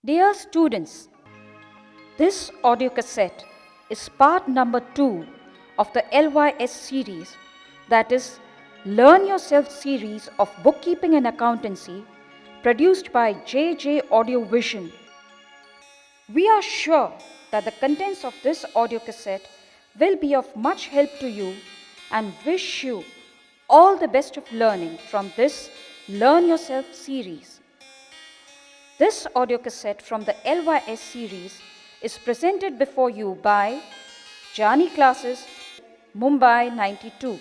Dear students, this audio cassette is part number 2 of the LYS series, that is, Learn Yourself series of bookkeeping and accountancy, produced by JJ Audio Vision. We are sure that the contents of this audio cassette will be of much help to you and wish you all the best of learning from this Learn Yourself series. This audio cassette from the LYS series is presented before you by Jani Classes, Mumbai 92.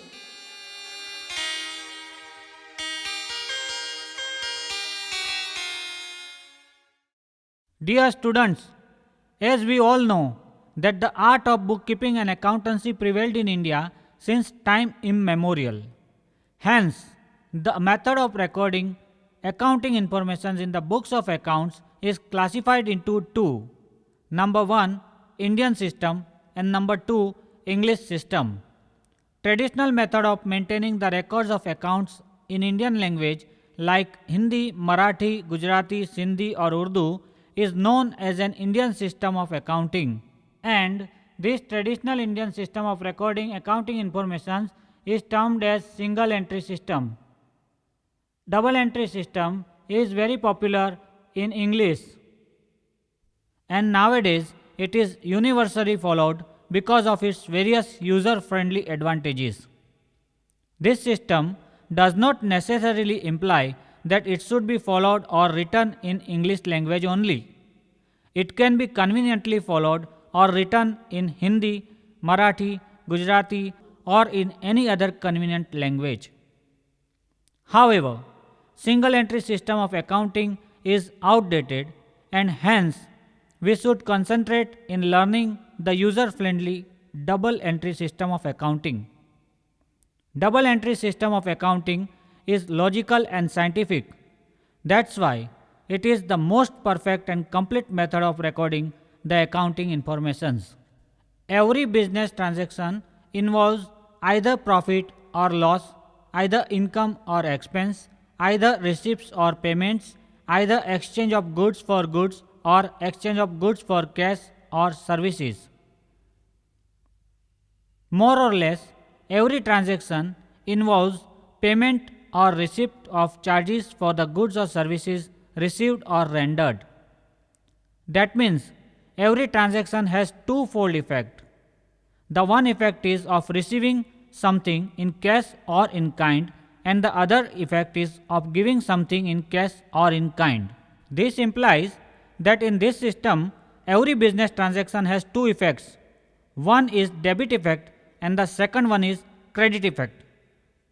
Dear students, as we all know that the art of bookkeeping and accountancy prevailed in India since time immemorial. Hence, the method of recording accounting information in the books of accounts is classified into two. Number 1, Indian system, and number 2, English system. Traditional method of maintaining the records of accounts in Indian language like Hindi, Marathi, Gujarati, Sindhi or Urdu is known as an Indian system of accounting, and this traditional Indian system of recording accounting information is termed as single entry system. Double entry system is very popular in English, and nowadays it is universally followed because of its various user friendly advantages. This system does not necessarily imply that it should be followed or written in English language only. It can be conveniently followed or written in Hindi, Marathi, Gujarati, or in any other convenient language. However, single entry system of accounting is outdated, and hence we should concentrate in learning the user friendly double entry system of accounting. Double entry system of accounting is logical and scientific. That's why it is the most perfect and complete method of recording the accounting informations. Every business transaction involves either profit or loss, either income or expense, either receipts or payments, either exchange of goods for goods or exchange of goods for cash or services. More or less, every transaction involves payment or receipt of charges for the goods or services received or rendered. That means every transaction has twofold effect. The one effect is of receiving something in cash or in kind, and the other effect is of giving something in cash or in kind. This implies that in this system, every business transaction has two effects. One is debit effect and the second one is credit effect.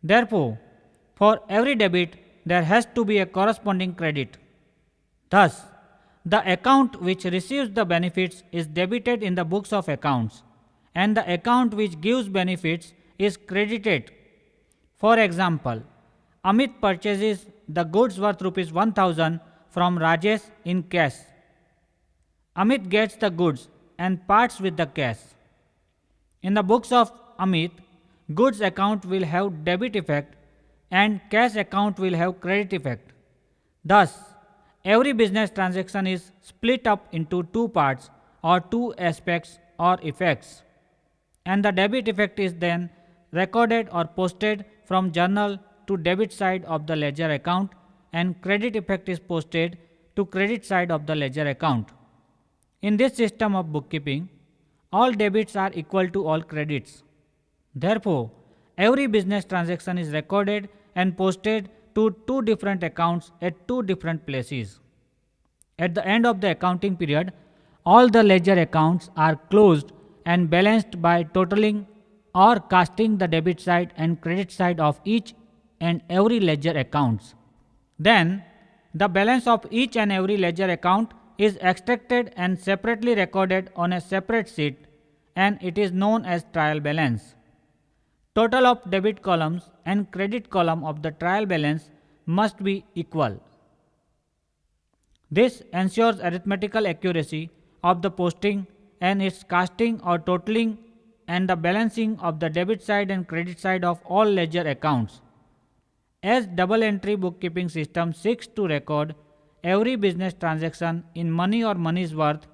Therefore, for every debit, there has to be a corresponding credit. Thus, the account which receives the benefits is debited in the books of accounts, and the account which gives benefits is credited. For example, Amit purchases the goods worth rupees 1000 from Rajesh in cash. Amit gets the goods and parts with the cash. In the books of Amit, goods account will have debit effect and cash account will have credit effect. Thus, every business transaction is split up into two parts or two aspects or effects, and the debit effect is then recorded or posted from journal to debit side of the ledger account, and credit effect is posted to credit side of the ledger account. In this system of bookkeeping, all debits are equal to all credits. Therefore, every business transaction is recorded and posted to two different accounts at two different places. At the end of the accounting period, all the ledger accounts are closed and balanced by totaling or casting the debit side and credit side of each and every ledger accounts. Then, the balance of each and every ledger account is extracted and separately recorded on a separate sheet, and it is known as trial balance. Total of debit columns and credit column of the trial balance must be equal. This ensures arithmetical accuracy of the posting and its casting or totaling and the balancing of the debit side and credit side of all ledger accounts. As double entry bookkeeping system seeks to record every business transaction in money or money's worth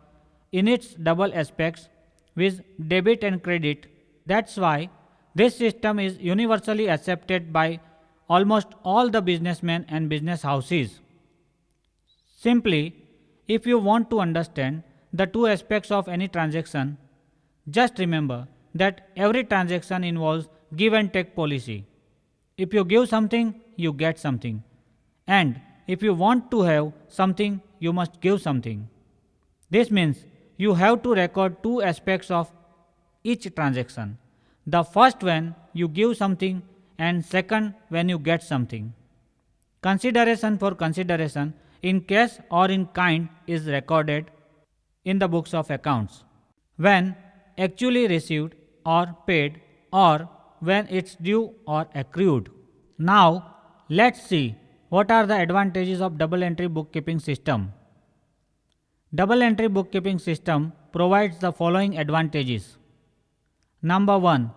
in its double aspects with debit and credit. That's why this system is universally accepted by almost all the businessmen and business houses. Simply, if you want to understand the two aspects of any transaction, just remember that every transaction involves give and take policy. If you give something, you get something. And if you want to have something, you must give something. This means you have to record two aspects of each transaction. The first when you give something and second when you get something. Consideration for consideration in cash or in kind is recorded in the books of accounts. When actually received or paid or when it's due or accrued. Now let's see what are the advantages of double entry bookkeeping system. Double entry bookkeeping system provides the following advantages. Number 1.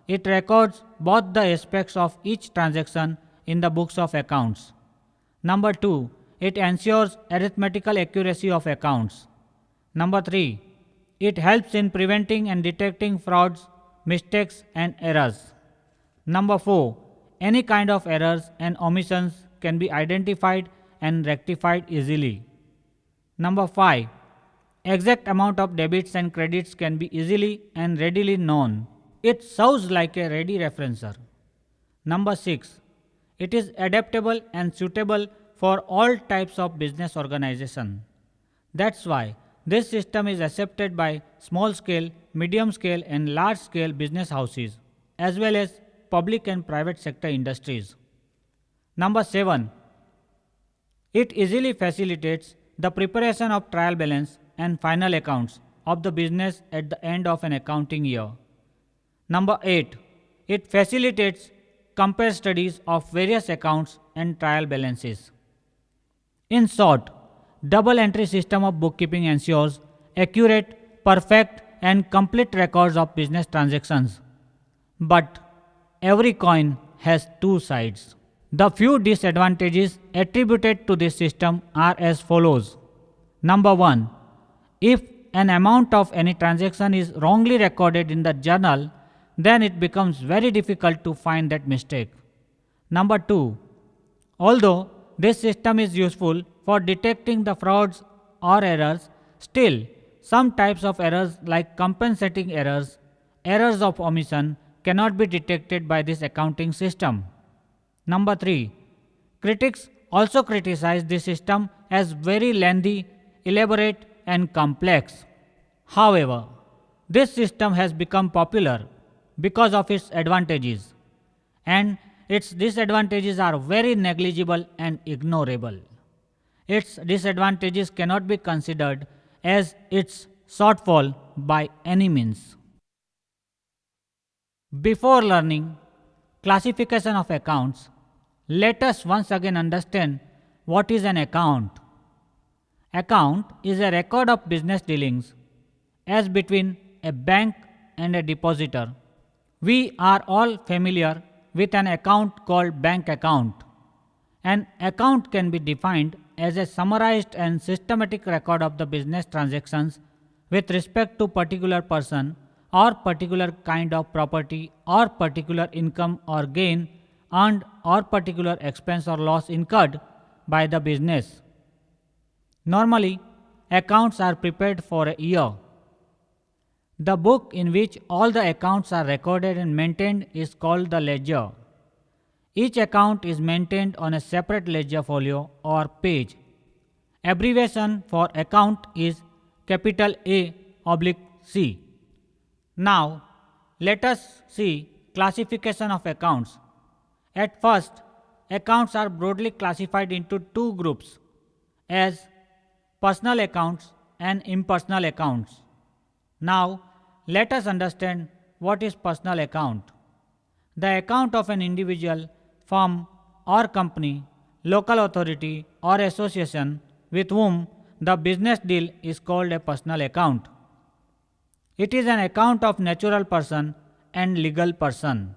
It records both the aspects of each transaction in the books of accounts. Number 2. It ensures arithmetical accuracy of accounts. Number 3. It helps in preventing and detecting frauds, mistakes and errors. Number 4. Any kind of errors and omissions can be identified and rectified easily. Number 5. Exact amount of debits and credits can be easily and readily known. It serves like a ready referencer. Number 6. It is adaptable and suitable for all types of business organization. That's why this system is accepted by small scale, medium scale and large scale business houses as well as public and private sector industries. Number 7. It easily facilitates the preparation of trial balance and final accounts of the business at the end of an accounting year. Number 8. It facilitates compare studies of various accounts and trial balances. In short, double entry system of bookkeeping ensures accurate, perfect and complete records of business transactions. But every coin has two sides. The few disadvantages attributed to this system are as follows. Number 1. If an amount of any transaction is wrongly recorded in the journal, then it becomes very difficult to find that mistake. Number 2. Although this system is useful for detecting the frauds or errors, still some types of errors like compensating errors, errors of omission cannot be detected by this accounting system. Number 3. Critics also criticize this system as very lengthy, elaborate and complex. However, this system has become popular because of its advantages, and its disadvantages are very negligible and ignorable. Its disadvantages cannot be considered as its shortfall by any means. Before learning classification of accounts, let us once again understand what is an account. Account is a record of business dealings as between a bank and a depositor. We are all familiar with an account called bank account. An account can be defined as a summarized and systematic record of the business transactions with respect to particular person or particular kind of property or particular income or gain earned or particular expense or loss incurred by the business. Normally, accounts are prepared for a year. The book in which all the accounts are recorded and maintained is called the ledger. Each account is maintained on a separate ledger folio or page. Abbreviation for account is capital A/C. Now, let us see classification of accounts. At first, accounts are broadly classified into two groups as personal accounts and impersonal accounts. Now, let us understand what is personal account. The account of an individual, firm or company, local authority or association with whom the business deal is called a personal account. It is an account of natural person and legal person.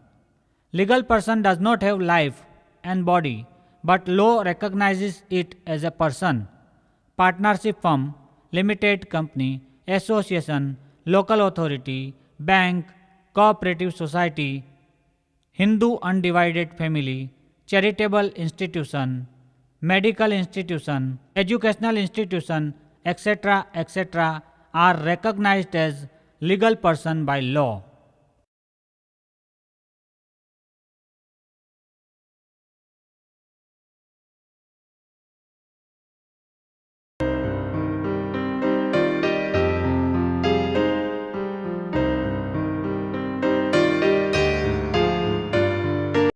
Legal person does not have life and body, but law recognizes it as a person. partnership firm, limited company, association, local authority, bank, cooperative society, Hindu undivided family, charitable institution, medical institution, educational institution, etc., etc., are recognized as legal person by law.